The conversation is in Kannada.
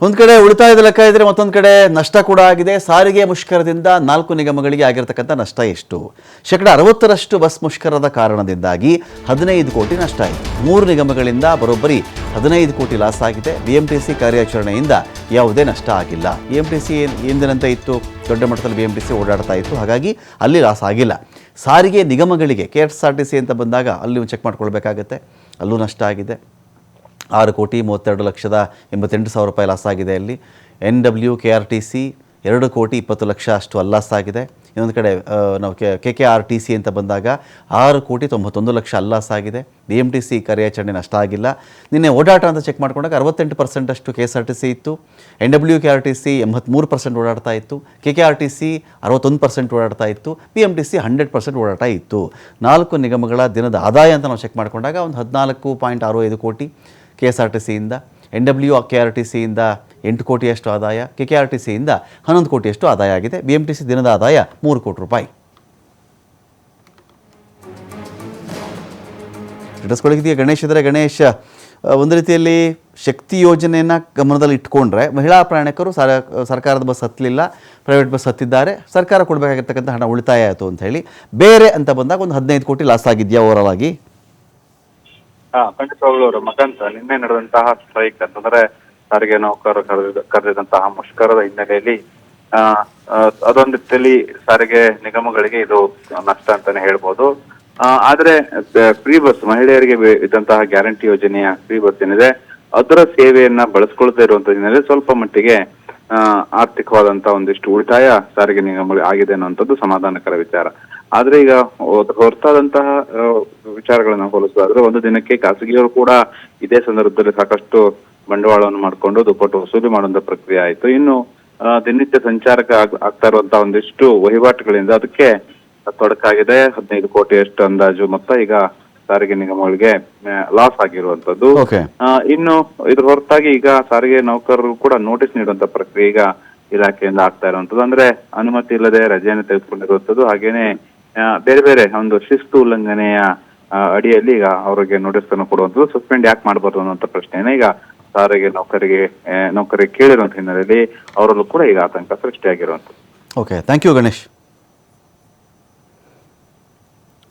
ಒಂದು ಕಡೆ ಉಳಿತಾಯದ ಲೆಕ್ಕ ಇದ್ದರೆ ಮತ್ತೊಂದು ಕಡೆ ನಷ್ಟ ಕೂಡ ಆಗಿದೆ. ಸಾರಿಗೆ ಮುಷ್ಕರದಿಂದ 4 ನಿಗಮಗಳಿಗೆ ಆಗಿರತಕ್ಕಂಥ ನಷ್ಟ ಎಷ್ಟು? 60% ಬಸ್ ಮುಷ್ಕರದ ಕಾರಣದಿಂದಾಗಿ 15 ಕೋಟಿ ನಷ್ಟ ಆಯಿತು. 3 ನಿಗಮಗಳಿಂದ ಬರೋಬ್ಬರಿ 15 ಕೋಟಿ ಲಾಸ್ ಆಗಿದೆ. BMTC ಕಾರ್ಯಾಚರಣೆಯಿಂದ ಯಾವುದೇ ನಷ್ಟ ಆಗಿಲ್ಲ. BMTC ಎಂದಿನಂತೆ ಇತ್ತು, ದೊಡ್ಡ ಮಟ್ಟದಲ್ಲಿ BMTC ಓಡಾಡ್ತಾ ಇತ್ತು, ಹಾಗಾಗಿ ಅಲ್ಲಿ ಲಾಸ್ ಆಗಿಲ್ಲ. ಸಾರಿಗೆ ನಿಗಮಗಳಿಗೆ KSRTC ಅಂತ ಬಂದಾಗ ಅಲ್ಲಿ ಚೆಕ್ ಮಾಡ್ಕೊಳ್ಬೇಕಾಗತ್ತೆ, ಅಲ್ಲೂ ನಷ್ಟ ಆಗಿದೆ. 6,32,88,000 ರೂಪಾಯಿ ಲಾಸ್ ಆಗಿದೆ. ಅಲ್ಲಿ NW KRTC 2,20,00,000 ಅಷ್ಟು ಅಲ್ಲಾಸ್ ಆಗಿದೆ. ಇನ್ನೊಂದು ಕಡೆ ನಾವು KKRTC ಅಂತ ಬಂದಾಗ 6,91,00,000 ಅಲ್ಲಾಸ್ ಆಗಿದೆ. BMTC ಕಾರ್ಯಾಚರಣೆ ನಷ್ಟ ಆಗಿಲ್ಲ. ನಿನ್ನೆ ಓಡಾಟ ಅಂತ ಚೆಕ್ ಮಾಡ್ಕೊಂಡಾಗ 68% ಅಷ್ಟು KSRTC ಇತ್ತು. NW KRTC 83% ಓಡಾಡ್ತಾ ಇತ್ತು. KKRTC 61% ಓಡಾಡ್ತಾ ಇತ್ತು. BMTC 100% ಓಡಾಟ ಇತ್ತು. 4 ನಿಗಮಗಳ ದಿನದ ಆದಾಯ ಅಂತ ನಾವು ಚೆಕ್ ಮಾಡ್ಕೊಂಡಾಗ ಒಂದು 14.65 ಕೋಟಿ KSRTCಯಿಂದ, NW KRTCಯಿಂದ 8 ಕೋಟಿಯಷ್ಟು ಆದಾಯ, KKRTCಯಿಂದ 11 ಕೋಟಿಯಷ್ಟು ಆದಾಯ ಆಗಿದೆ. BMTC ದಿನದ ಆದಾಯ 3 ಕೋಟಿ ರೂಪಾಯಿ. ಇಟ್ಟಿಸ್ಕೊಳ್ಳಿದೆಯಾ ಗಣೇಶ್ ಇದ್ದರೆ ಗಣೇಶ್, ಒಂದು ರೀತಿಯಲ್ಲಿ ಶಕ್ತಿ ಯೋಜನೆಯನ್ನು ಗಮನದಲ್ಲಿ ಇಟ್ಕೊಂಡ್ರೆ ಮಹಿಳಾ ಪ್ರಯಾಣಿಕರು ಸರ್ಕಾರದ ಬಸ್ ಹತ್ತಲಿಲ್ಲ, ಪ್ರೈವೇಟ್ ಬಸ್ ಹತ್ತಿದ್ದಾರೆ, ಸರ್ಕಾರ ಕೊಡಬೇಕಾಗಿರ್ತಕ್ಕಂಥ ಹಣ ಉಳಿತಾಯ ಆಯಿತು ಅಂತ ಹೇಳಿ. ಬೇರೆ ಅಂತ ಬಂದಾಗ ಒಂದು 15 ಕೋಟಿ ಲಾಸ್ ಆಗಿದೆಯಾ ಓವರಾಲ್ ಆಗಿ? ಖಂಡಿತವಾಗ್ಲೂ ಮಕಂತ ನಿನ್ನೆ ನಡೆದಂತಹ ಸ್ಟ್ರೈಕ್ ಅಂತಂದ್ರೆ ಸಾರಿಗೆ ನೌಕರರು ಕರೆದಿದಂತಹ ಮುಷ್ಕರದ ಹಿನ್ನೆಲೆಯಲ್ಲಿ ಅದೊಂದು ರೀತಿಯಲ್ಲಿ ಸಾರಿಗೆ ನಿಗಮಗಳಿಗೆ ಇದು ನಷ್ಟ ಅಂತಾನೆ ಹೇಳ್ಬೋದು. ಆದ್ರೆ ಫ್ರೀ ಬಸ್, ಮಹಿಳೆಯರಿಗೆ ಇದ್ದಂತಹ ಗ್ಯಾರಂಟಿ ಯೋಜನೆಯ ಫ್ರೀ ಬಸ್ ಏನಿದೆ ಅದರ ಸೇವೆಯನ್ನ ಬಳಸ್ಕೊಳ್ತಾ ಇರುವಂತ ಹಿನ್ನೆಲೆ ಸ್ವಲ್ಪ ಮಟ್ಟಿಗೆ ಆರ್ಥಿಕವಾದಂತ ಒಂದಿಷ್ಟು ಉಳಿತಾಯ ಸಾರಿಗೆ ನಿಗಮಗಳಿಗೆ ಆಗಿದೆ ಅನ್ನುವಂಥದ್ದು ಸಮಾಧಾನಕರ ವಿಚಾರ. ಆದ್ರೆ ಈಗ ಹೊರತಾದಂತಹ ವಿಚಾರಗಳನ್ನ ಹೋಲಿಸೋದಾದ್ರೆ ಒಂದು ದಿನಕ್ಕೆ ಖಾಸಗಿಯವರು ಕೂಡ ಇದೇ ಸಂದರ್ಭದಲ್ಲಿ ಸಾಕಷ್ಟು ಬಂಡವಾಳವನ್ನು ಮಾಡಿಕೊಂಡು ದುಪ್ಪಟ್ಟು ವಸೂಲಿ ಮಾಡುವಂತ ಪ್ರಕ್ರಿಯೆ ಆಯ್ತು. ಇನ್ನು ದಿನನಿತ್ಯ ಸಂಚಾರಕ್ಕೆ ಆಗ್ತಾ ಇರುವಂತಹ ಒಂದಿಷ್ಟು ವಹಿವಾಟುಗಳಿಂದ ಅದಕ್ಕೆ ತೊಡಕಾಗಿದೆ. 15 ಕೋಟಿಯಷ್ಟು ಅಂದಾಜು ಮೊತ್ತ ಈಗ ಸಾರಿಗೆ ನಿಗಮಗಳಿಗೆ ಲಾಸ್ ಆಗಿರುವಂತದ್ದು. ಇನ್ನು ಇದ್ರ ಹೊರತಾಗಿ ಈಗ ಸಾರಿಗೆ ನೌಕರರು ಕೂಡ ನೋಟಿಸ್ ನೀಡುವಂತ ಪ್ರಕ್ರಿಯೆ ಈಗ ಇಲಾಖೆಯಿಂದ ಆಗ್ತಾ ಇರುವಂತದ್ದು. ಅಂದ್ರೆ ಅನುಮತಿ ಇಲ್ಲದೆ ರಜೆಯನ್ನು ತೆಗೆದುಕೊಂಡಿರುವಂತದ್ದು, ಹಾಗೇನೆ ಬೇರೆ ಬೇರೆ ಒಂದು ಶಿಸ್ತು ಉಲ್ಲಂಘನೆಯ ಅಡಿಯಲ್ಲಿ ಈಗ ಅವರಿಗೆ ನೋಟಿಸ್ ಅನ್ನು ಕೊಡುವಂಥದ್ದು. ಸಸ್ಪೆಂಡ್ ಯಾಕೆ ಮಾಡಬಾರ್ದು ಅನ್ನುವಂಥ ಪ್ರಶ್ನೆಯನ್ನ ಈಗ ಸಾರಿಗೆ ನೌಕರಿಗೆ ಕೇಳಿರುವಂತ ಹಿನ್ನೆಲೆಯಲ್ಲಿ ಅವರಲ್ಲೂ ಕೂಡ ಈಗ ಆತಂಕ ಸೃಷ್ಟಿಯಾಗಿರುವಂಥದ್ದು. Okay, thank you Ganesh.